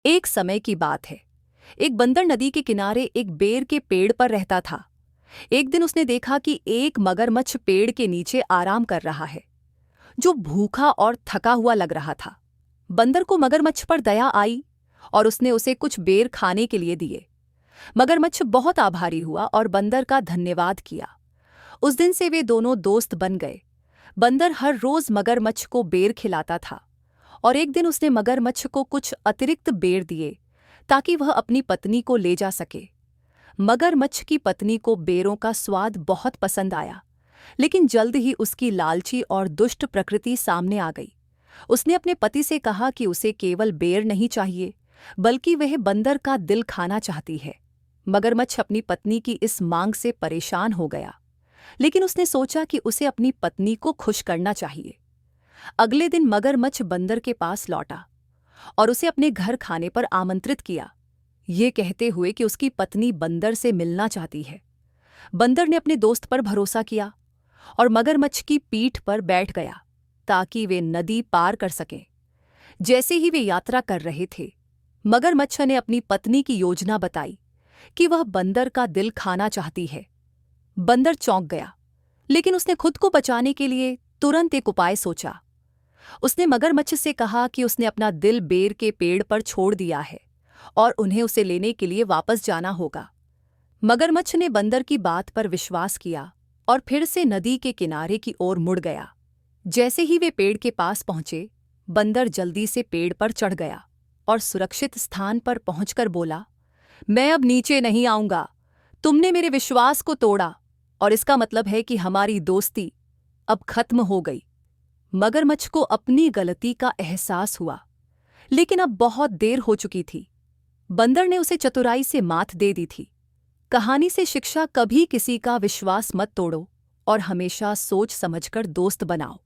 एक समय की बात है। एक बंदर नदी के किनारे एक बेर के पेड़ पर रहता था। एक दिन उसने देखा कि एक मगरमच्छ पेड़ के नीचे आराम कर रहा है, जो भूखा और थका हुआ लग रहा था। बंदर को मगरमच्छ पर दया आई और उसने उसे कुछ बेर खाने के लिए दिए। मगरमच्छ बहुत आभारी हुआ और बंदर का धन्यवाद किया। उस दिन से वे दोनों दोस्त बन गए। बंदर हर रोज मगरमच्छ को बेर खिलाता था और एक दिन उसने मगरमच्छ को कुछ अतिरिक्त बेर दिए ताकि वह अपनी पत्नी को ले जा सके। मगरमच्छ की पत्नी को बेरों का स्वाद बहुत पसंद आया, लेकिन जल्द ही उसकी लालची और दुष्ट प्रकृति सामने आ गई। उसने अपने पति से कहा कि उसे केवल बेर नहीं चाहिए, बल्कि वह बंदर का दिल खाना चाहती है। मगरमच्छ अपनी पत्नी की इस मांग से परेशान हो गया, लेकिन उसने सोचा कि उसे अपनी पत्नी को खुश करना चाहिए। अगले दिन मगरमच्छ बंदर के पास लौटा और उसे अपने घर खाने पर आमंत्रित किया, ये कहते हुए कि उसकी पत्नी बंदर से मिलना चाहती है। बंदर ने अपने दोस्त पर भरोसा किया और मगरमच्छ की पीठ पर बैठ गया ताकि वे नदी पार कर सकें। जैसे ही वे यात्रा कर रहे थे, मगरमच्छ ने अपनी पत्नी की योजना बताई कि वह बंदर का दिल खाना चाहती है। बंदर चौंक गया, लेकिन उसने खुद को बचाने के लिए तुरंत एक उपाय सोचा। उसने मगरमच्छ से कहा कि उसने अपना दिल बेर के पेड़ पर छोड़ दिया है और उन्हें उसे लेने के लिए वापस जाना होगा। मगरमच्छ ने बंदर की बात पर विश्वास किया और फिर से नदी के किनारे की ओर मुड़ गया। जैसे ही वे पेड़ के पास पहुंचे, बंदर जल्दी से पेड़ पर चढ़ गया और सुरक्षित स्थान पर पहुंचकर बोला, मैं अब नीचे नहीं आऊंगा। तुमने मेरे विश्वास को तोड़ा और इसका मतलब है कि हमारी दोस्ती अब खत्म हो गई। मगरमच्छ को अपनी गलती का एहसास हुआ, लेकिन अब बहुत देर हो चुकी थी। बंदर ने उसे चतुराई से मात दे दी थी। कहानी से शिक्षा, कभी किसी का विश्वास मत तोड़ो और हमेशा सोच समझकर दोस्त बनाओ।